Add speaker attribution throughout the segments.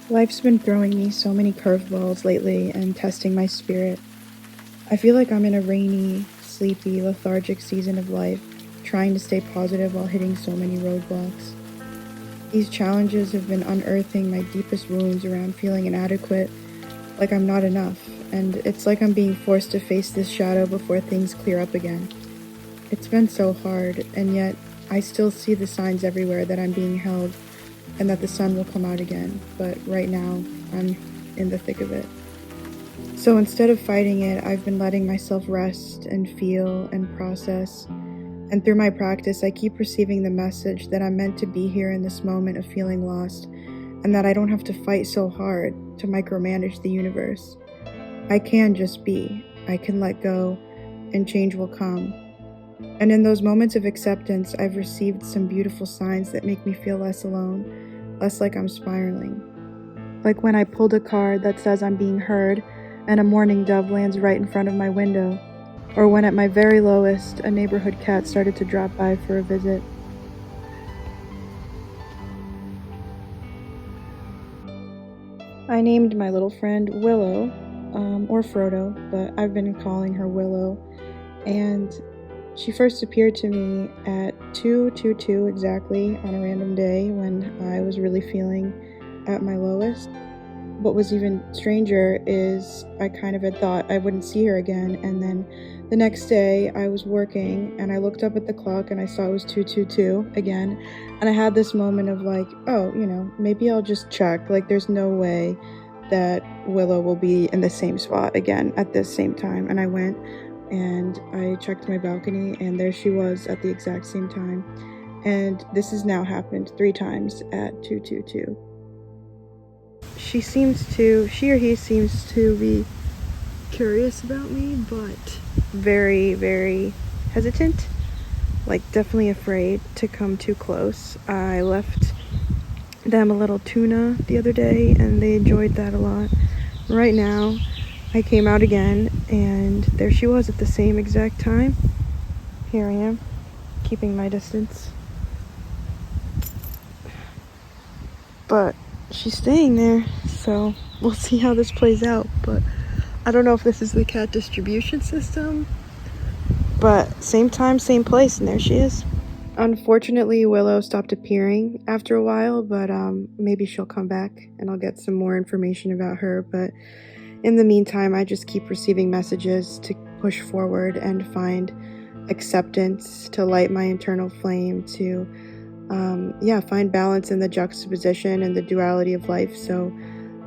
Speaker 1: Life's been throwing me so many curveballs lately and testing my spirit. I feel like I'm in a rainy, sleepy, lethargic season of life, trying to stay positive while hitting so many roadblocks. These challenges have been unearthing my deepest wounds around feeling inadequate, like I'm not enough, and it's like I'm being forced to face this shadow before things clear up again. It's been so hard, and yet I still see the signs everywhere that I'm being held and that the sun will come out again, but right now I'm in the thick of it. So instead of fighting it, I've been letting myself rest and feel and process. And through my practice, I keep receiving the message that I'm meant to be here in this moment of feeling lost, and that I don't have to fight so hard to micromanage the universe. I can just be. I can let go, and change will come. And in those moments of acceptance, I've received some beautiful signs that make me feel less alone, less like I'm spiraling. Like when I pulled a card that says I'm being heard, and a mourning dove lands right in front of my window. Or when at my very lowest, a neighborhood cat started to drop by for a visit. I named my little friend Willow, or Frodo, but I've been calling her Willow. And she first appeared to me at 2:22 exactly on a random day when I was really feeling at my lowest. What was even stranger is I kind of had thought I wouldn't see her again, and then the next day I was working and I looked up at the clock and I saw it was 2:22 again, and I had this moment of like, oh, maybe I'll just check. Like, there's no way that Willow will be in the same spot again at this same time. And I went and I checked my balcony, and there she was at the exact same time. And this has now happened 3 times at 2:22. She or he seems to be curious about me, but very, very hesitant. Like, definitely afraid to come too close. I left them a little tuna the other day, and they enjoyed that a lot. Right now, I came out again, and there she was at the same exact time. Here I am, keeping my distance. But she's staying there, so we'll see how this plays out. But I don't know if this is the cat distribution system, but same time, same place, and there she is. Unfortunately, Willow stopped appearing after a while, but maybe she'll come back and I'll get some more information about her. But in the meantime, I just keep receiving messages to push forward and find acceptance, to light my internal flame, to find balance in the juxtaposition and the duality of life. So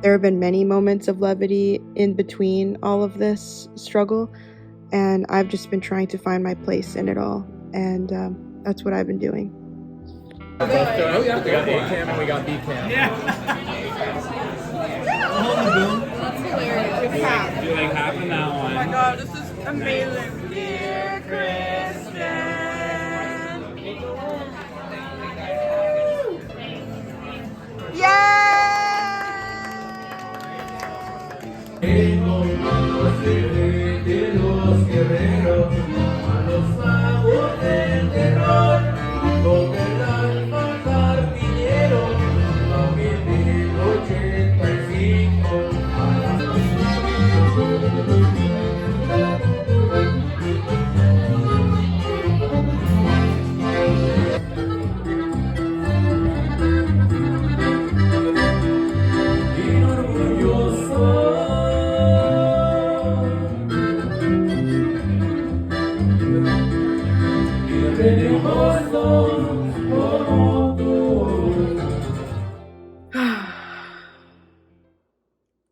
Speaker 1: there have been many moments of levity in between all of this struggle, and I've just been trying to find my place in it all, and that's what I've been doing.
Speaker 2: Oh yeah, we got A cam and we got B cam. Yeah.
Speaker 3: That's hilarious.
Speaker 2: Do like half of that one.
Speaker 3: Oh my god, this is amazing. Dear Kristen.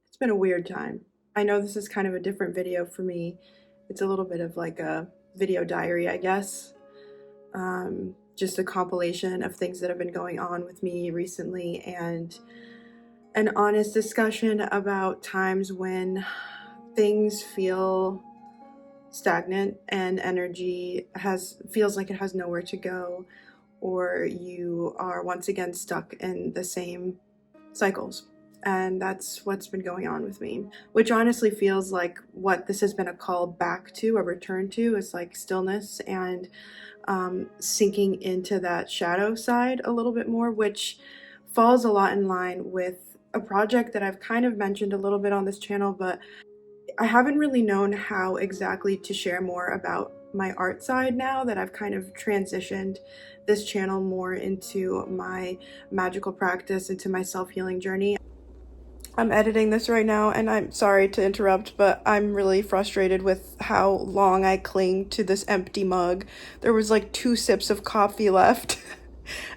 Speaker 1: It's been a weird time. I know this is kind of a different video for me. It's a little bit of like a video diary, I guess. Just a compilation of things that have been going on with me recently, and an honest discussion about times when things feel stagnant and energy feels like it has nowhere to go, or you are once again stuck in the same cycles. And that's what's been going on with me, which honestly feels like what this has been a call back to, a return to, is like stillness and sinking into that shadow side a little bit more, which falls a lot in line with a project that I've kind of mentioned a little bit on this channel, but I haven't really known how exactly to share more about my art side now that I've kind of transitioned this channel more into my magical practice, into my self-healing journey. I'm editing this right now, and I'm sorry to interrupt, but I'm really frustrated with how long I cling to this empty mug. There was like 2 sips of coffee left,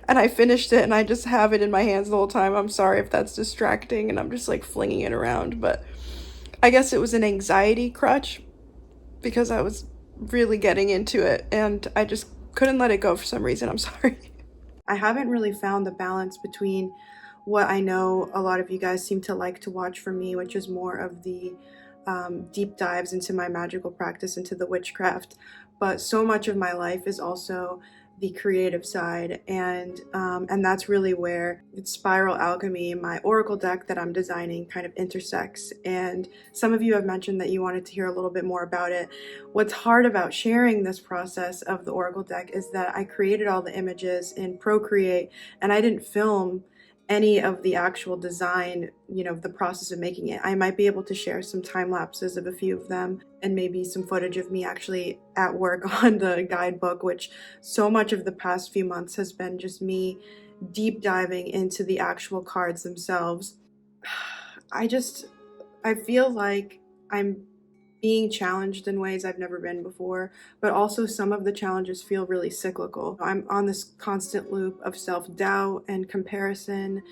Speaker 1: and I finished it, and I just have it in my hands the whole time. I'm sorry if that's distracting, and I'm just like flinging it around, but I guess it was an anxiety crutch because I was really getting into it, and I just couldn't let it go for some reason. I'm sorry. I haven't really found the balance between what I know a lot of you guys seem to like to watch from me, which is more of the deep dives into my magical practice, into the witchcraft. But so much of my life is also the creative side, and that's really where Spiral Alchemy, my oracle deck that I'm designing, kind of intersects. And some of you have mentioned that you wanted to hear a little bit more about it. What's hard about sharing this process of the oracle deck is that I created all the images in Procreate, and I didn't film any of the actual design, the process of making it. I might be able to share some time lapses of a few of them, and maybe some footage of me actually at work on the guidebook, which so much of the past few months has been just me deep diving into the actual cards themselves. I feel like I'm being challenged in ways I've never been before, but also some of the challenges feel really cyclical. I'm on this constant loop of self-doubt and comparison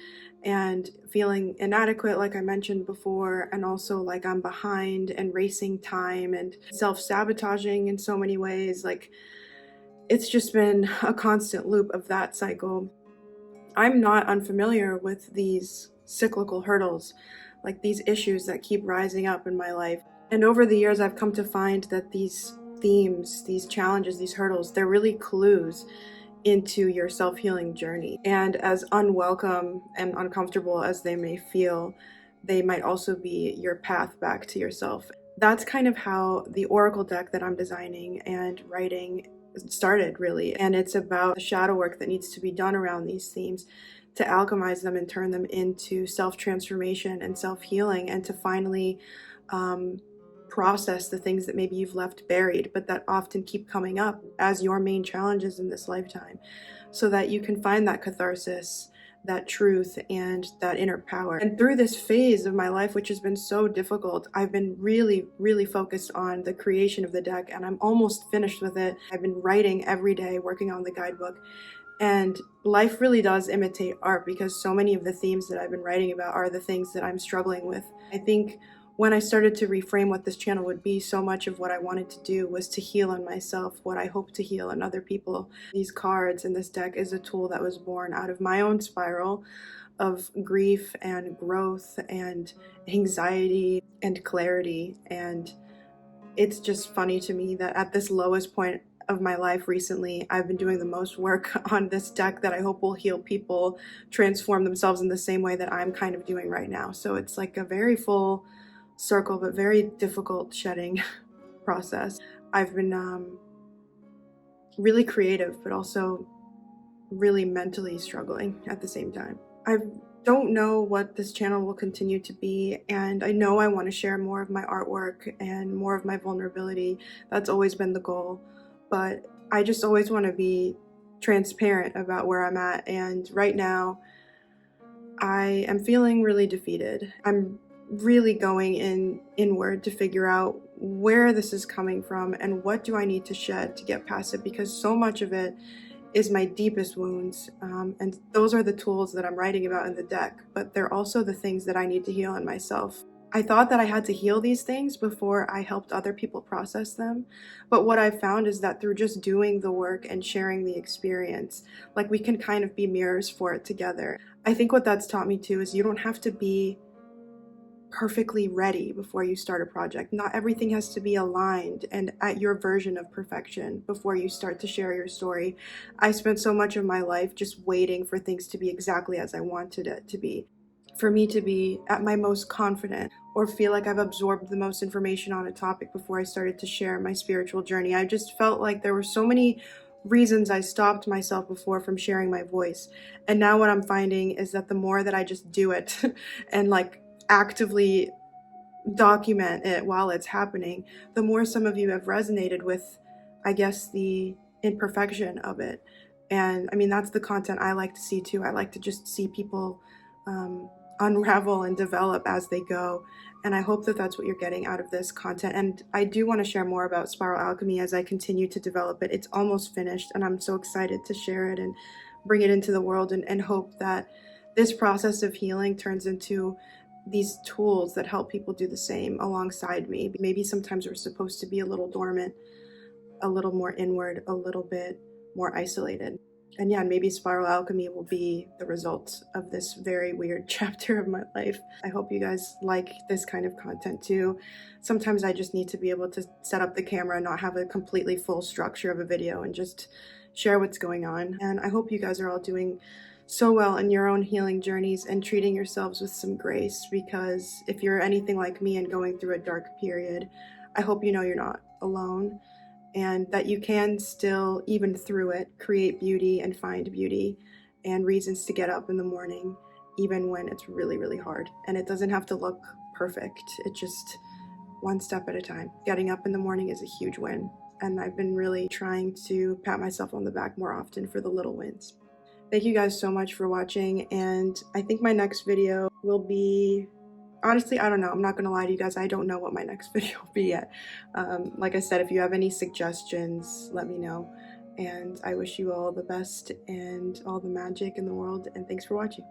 Speaker 1: and feeling inadequate, like I mentioned before, and also like I'm behind and racing time and self-sabotaging in so many ways. Like, it's just been a constant loop of that cycle. I'm not unfamiliar with these cyclical hurdles, like these issues that keep rising up in my life. And over the years, I've come to find that these themes, these challenges, these hurdles, they're really clues into your self-healing journey. And as unwelcome and uncomfortable as they may feel, they might also be your path back to yourself. That's kind of how the oracle deck that I'm designing and writing started, really. And it's about the shadow work that needs to be done around these themes to alchemize them and turn them into self-transformation and self-healing, and to finally process the things that maybe you've left buried, but that often keep coming up as your main challenges in this lifetime, so that you can find that catharsis, that truth, and that inner power. And through this phase of my life, which has been so difficult, I've been really, really focused on the creation of the deck, and I'm almost finished with it. I've been writing every day, working on the guidebook. And life really does imitate art, because so many of the themes that I've been writing about are the things that I'm struggling with. I think when I started to reframe what this channel would be, so much of what I wanted to do was to heal in myself what I hope to heal in other people. These cards and this deck is a tool that was born out of my own spiral of grief and growth and anxiety and clarity. And it's just funny to me that at this lowest point of my life recently, I've been doing the most work on this deck that I hope will heal people, transform themselves in the same way that I'm kind of doing right now. So it's like a very full circle, but very difficult shedding process. I've been really creative, but also really mentally struggling at the same time. I don't know what this channel will continue to be, and I know I want to share more of my artwork and more of my vulnerability. That's always been the goal, but I just always want to be transparent about where I'm at. And right now, I am feeling really defeated. I'm really going inward to figure out where this is coming from and what do I need to shed to get past it, because so much of it is my deepest wounds, and those are the tools that I'm writing about in the deck, but they're also the things that I need to heal in myself. I thought that I had to heal these things before I helped other people process them, but what I've found is that through just doing the work and sharing the experience, like, we can kind of be mirrors for it together. I think what that's taught me too is you don't have to be perfectly ready before you start a project. Not everything has to be aligned and at your version of perfection before you start to share your story. I spent so much of my life just waiting for things to be exactly as I wanted it to be. For me to be at my most confident or feel like I've absorbed the most information on a topic before I started to share my spiritual journey. I just felt like there were so many reasons I stopped myself before from sharing my voice. And now what I'm finding is that the more that I just do it and like actively document it while it's happening, the more some of you have resonated with, I guess, the imperfection of it. And I mean, that's the content I like to see too. I like to just see people unravel and develop as they go. And I hope that that's what you're getting out of this content. And I do want to share more about Spiral Alchemy as I continue to develop it. It's almost finished, and I'm so excited to share it and bring it into the world, and hope that this process of healing turns into these tools that help people do the same alongside me. Maybe sometimes we're supposed to be a little dormant, a little more inward, a little bit more isolated. And yeah, maybe Spiral Alchemy will be the result of this very weird chapter of my life. I hope you guys like this kind of content too. Sometimes I just need to be able to set up the camera and not have a completely full structure of a video and just share what's going on. And I hope you guys are all doing so well in your own healing journeys and treating yourselves with some grace, because if you're anything like me and going through a dark period, I hope you know you're not alone, and that you can still, even through it, create beauty and find beauty and reasons to get up in the morning, even when it's really, really hard. And it doesn't have to look perfect. It just one step at a time. Getting up in the morning is a huge win. And I've been really trying to pat myself on the back more often for the little wins. Thank you guys so much for watching, and I think my next video will be, honestly, I don't know. I'm not going to lie to you guys. I don't know what my next video will be yet. Like I said, if you have any suggestions, let me know. And I wish you all the best and all the magic in the world, and thanks for watching.